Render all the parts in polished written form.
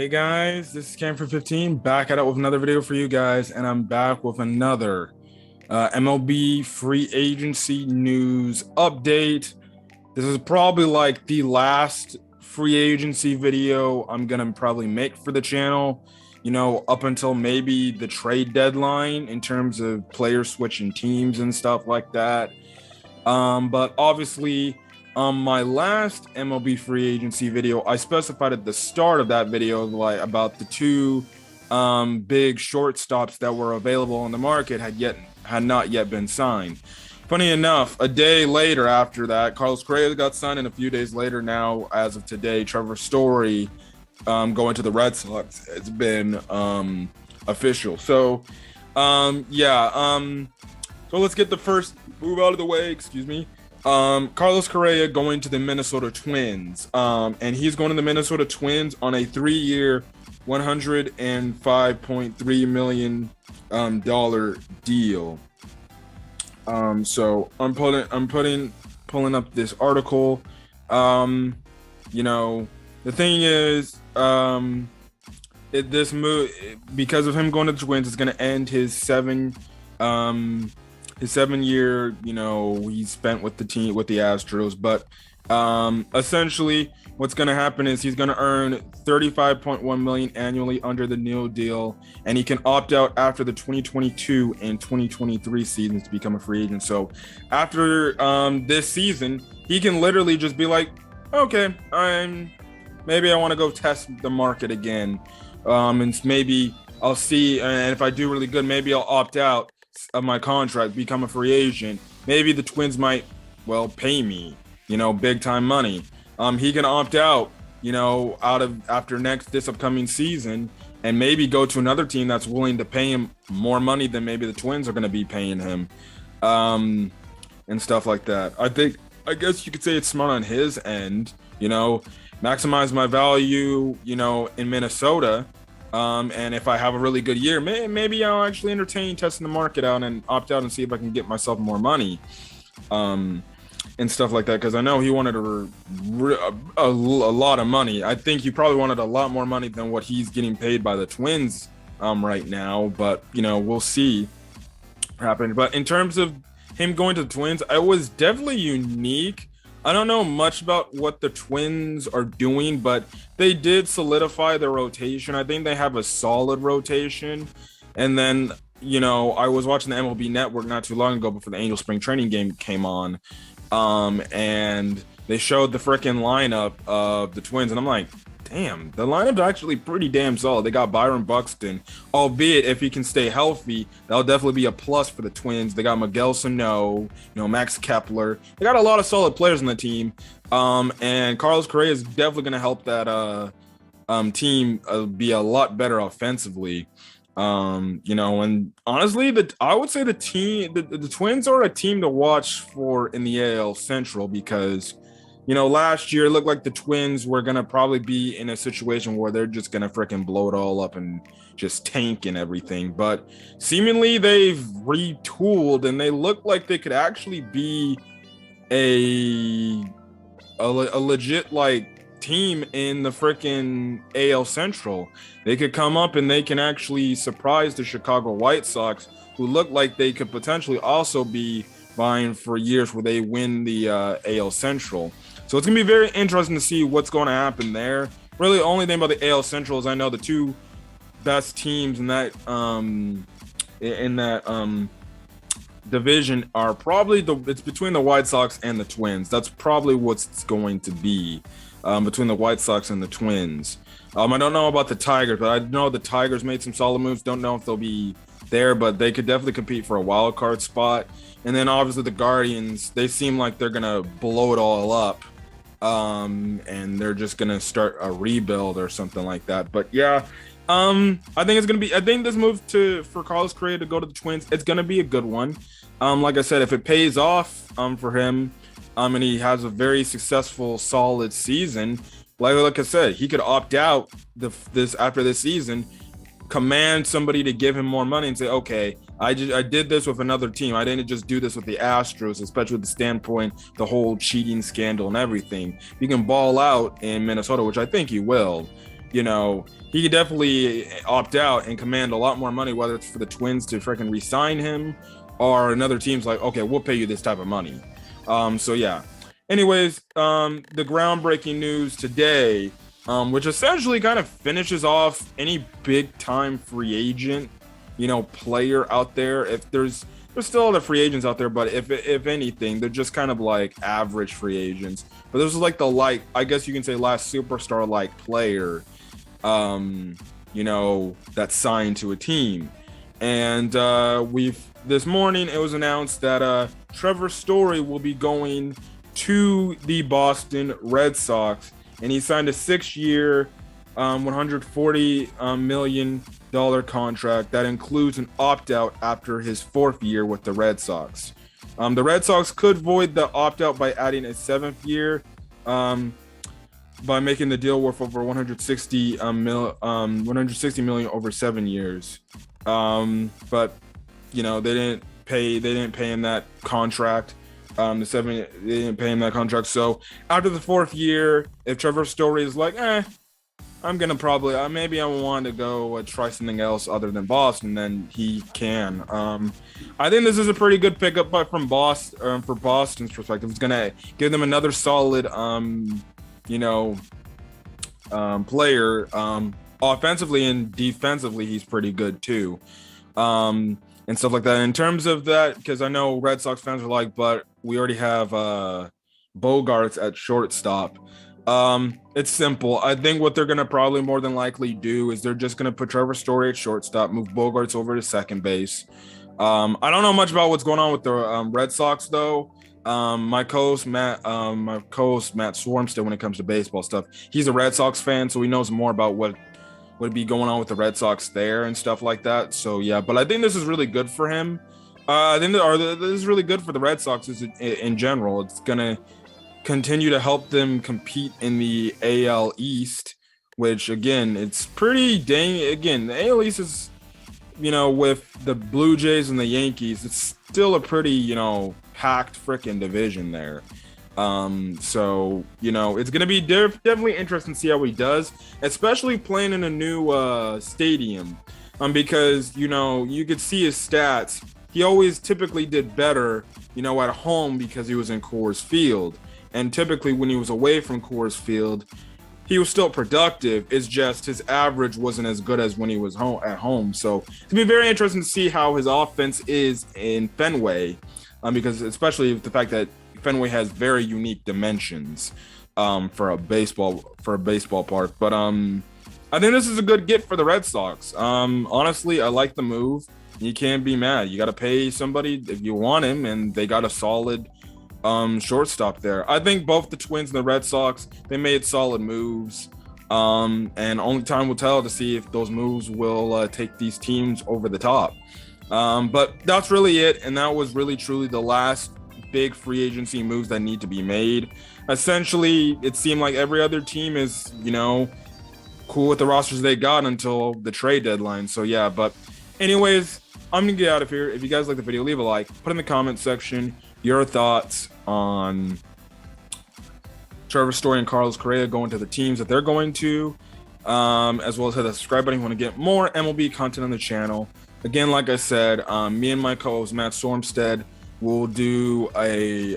Hey guys, this is Cam for 15 back at it with another video for you guys, and I'm back with another MLB free agency news update. This is probably like the last free agency video I'm gonna probably make for the channel, up until maybe the trade deadline in terms of players switching teams and stuff like that. But obviously, my last MLB free agency video, I specified at the start of that video like about the two big shortstops that were available on the market had not yet been signed. Funny enough, a day later after that, Carlos Correa got signed, and a few days later now, as of today, Trevor Story going to the Red Sox. It's been official. So let's get the first move out of the way. Excuse me. Carlos Correa going to the Minnesota Twins. And he's going to the Minnesota Twins on a 3-year, $105.3 million dollar deal. So I'm pulling up this article. The thing is, this move, because of him going to the Twins, is going to end his 7-year, he spent with the team, with the Astros. But essentially what's going to happen is he's going to earn $35.1 million annually under the new deal, and he can opt out after the 2022 and 2023 seasons to become a free agent. So after this season, he can literally just be like, okay, maybe I want to go test the market again, and maybe I'll see, and if I do really good, maybe I'll opt out of my contract, become a free agent. Maybe the Twins might, pay me, big time money. He can opt out, after this upcoming season, and maybe go to another team that's willing to pay him more money than maybe the Twins are going to be paying him, and stuff like that. I guess you could say it's smart on his end, maximize my value, in Minnesota. And if I have a really good year, maybe I'll actually entertain testing the market out and opt out and see if I can get myself more money, and stuff like that. Because I know he wanted a lot of money. I think he probably wanted a lot more money than what he's getting paid by the Twins right now. But we'll see happen. But in terms of him going to the Twins, it was definitely unique. I don't know much about what the Twins are doing, but they did solidify their rotation. I think they have a solid rotation. And then, I was watching the MLB Network not too long ago before the Angel Spring Training game came on. And they showed the freaking lineup of the Twins. And I'm like, damn, the lineup's actually pretty damn solid. They got Byron Buxton, albeit if he can stay healthy, that'll definitely be a plus for the Twins. They got Miguel Sano, Max Kepler. They got a lot of solid players on the team. And Carlos Correa is definitely going to help that team be a lot better offensively. And honestly, I would say the Twins are a team to watch for in the AL Central, because last year it looked like the Twins were going to probably be in a situation where they're just going to freaking blow it all up and just tank and everything. But seemingly they've retooled, and they look like they could actually be a legit team in the freaking AL Central. They could come up and they can actually surprise the Chicago White Sox, who look like they could potentially also be vying for years where they win the AL Central. So it's going to be very interesting to see what's going to happen there. Really, the only thing about the AL Central is I know the two best teams in that division are probably it's between the White Sox and the Twins. That's probably what's going to be between the White Sox and the Twins. I don't know about the Tigers, but I know the Tigers made some solid moves. Don't know if they'll be there, but they could definitely compete for a wild card spot. And then obviously the Guardians, they seem like they're gonna blow it all up, and they're just gonna start a rebuild or something like that. But yeah, I think this move for Carlos Correa to go to the Twins, it's gonna be a good one. Like I said, if it pays off for him, and he has a very successful, solid season, like I said, he could opt out after this season, command somebody to give him more money, and say, okay, I did this with another team. I didn't just do this with the Astros, especially with the standpoint, the whole cheating scandal and everything. He can ball out in Minnesota, which I think he will. you know, he could definitely opt out and command a lot more money, whether it's for the Twins to freaking re-sign him or another team's like, okay, we'll pay you this type of money. So yeah. Anyways, the groundbreaking news today, which essentially kind of finishes off any big time free agent, player out there. If there's still other free agents out there, but if anything, they're just kind of like average free agents. But this is like I guess you can say last superstar like player, that's signed to a team. And this morning it was announced that Trevor Story will be going to the Boston Red Sox, and he signed a 6-year, $140 million contract that includes an opt-out after his 4th year with the Red Sox. The Red Sox could void the opt-out by adding a 7th year, by making the deal worth over 160 million over 7 years. But they didn't pay him that contract. They didn't pay him that contract. So after the 4th year, if Trevor Story is like, I'm gonna probably maybe I want to go try something else other than Boston, then he can. I think this is a pretty good pickup, but from Boston, for Boston's perspective, it's gonna give them another solid, player. Offensively and defensively, he's pretty good too, and stuff like that. In terms of that, because I know Red Sox fans are like, but we already have Bogarts at shortstop. It's simple. I think what they're gonna probably more than likely do is they're just gonna put Trevor Story at shortstop, move Bogarts over to second base. I don't know much about what's going on with the Red Sox though. My co-host Matt Swarmstead, when it comes to baseball stuff, he's a Red Sox fan, so he knows more about what would be going on with the Red Sox there and stuff like that. So yeah, but I think this is really good for him. I think this is really good for the Red Sox in general. It's gonna continue to help them compete in the AL East, which again, it's pretty again, the AL East is, with the Blue Jays and the Yankees, it's still a pretty, packed freaking division there. So, it's going to be definitely interesting to see how he does, especially playing in a new stadium, because, you could see his stats. He always typically did better, at home because he was in Coors Field. And typically when he was away from Coors Field, he was still productive. It's just his average wasn't as good as when he was at home. So it'll be very interesting to see how his offense is in Fenway, because especially the fact that Fenway has very unique dimensions for a baseball park. But I think this is a good get for the Red Sox. Honestly, I like the move. You can't be mad. You got to pay somebody if you want him, and they got a solid shortstop there. I think both the Twins and the Red Sox, they made solid moves, and only time will tell to see if those moves will take these teams over the top. But that's really it, and that was really truly the last big free agency moves that need to be made. Essentially, it seemed like every other team is, cool with the rosters they got until the trade deadline. So yeah, but anyways, I'm gonna get out of here. If you guys like the video, leave a like, put in the comment section your thoughts on Trevor Story and Carlos Correa going to the teams that they're going to, as well as hit the subscribe button if you want to get more MLB content on the channel. Again, like I said, me and my co-host Matt Stormstead will do a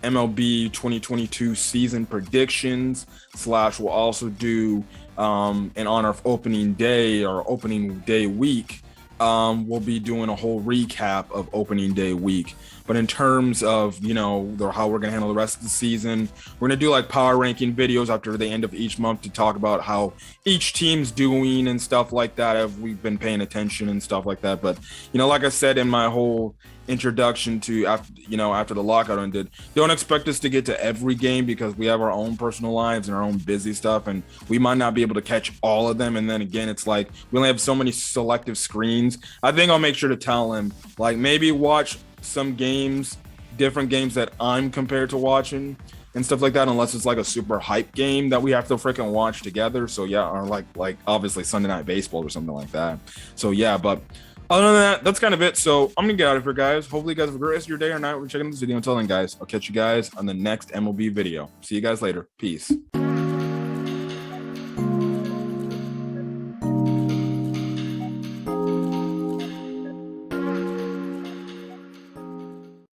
MLB 2022 season predictions / we'll also do in honor of opening day or opening day week. We'll be doing a whole recap of opening day week. But in terms of, how we're going to handle the rest of the season, we're going to do like power ranking videos after the end of each month to talk about how each team's doing and stuff like that, if we've been paying attention and stuff like that. But, like I said in my whole introduction to after the lockout ended, don't expect us to get to every game because we have our own personal lives and our own busy stuff, and we might not be able to catch all of them. And then again, it's like we only have so many selective screens. I think I'll make sure to tell him, like, maybe watch some games, different games that I'm compared to watching and stuff like that, unless it's like a super hype game that we have to freaking watch together. So yeah, or like obviously Sunday Night Baseball or something like that. So yeah, but other than that, that's kind of it. So I'm gonna get out of here, guys. Hopefully you guys have a great rest of your day or night. We're checking this video. Until then, guys, I'll catch you guys on the next MLB video. See you guys later. Peace.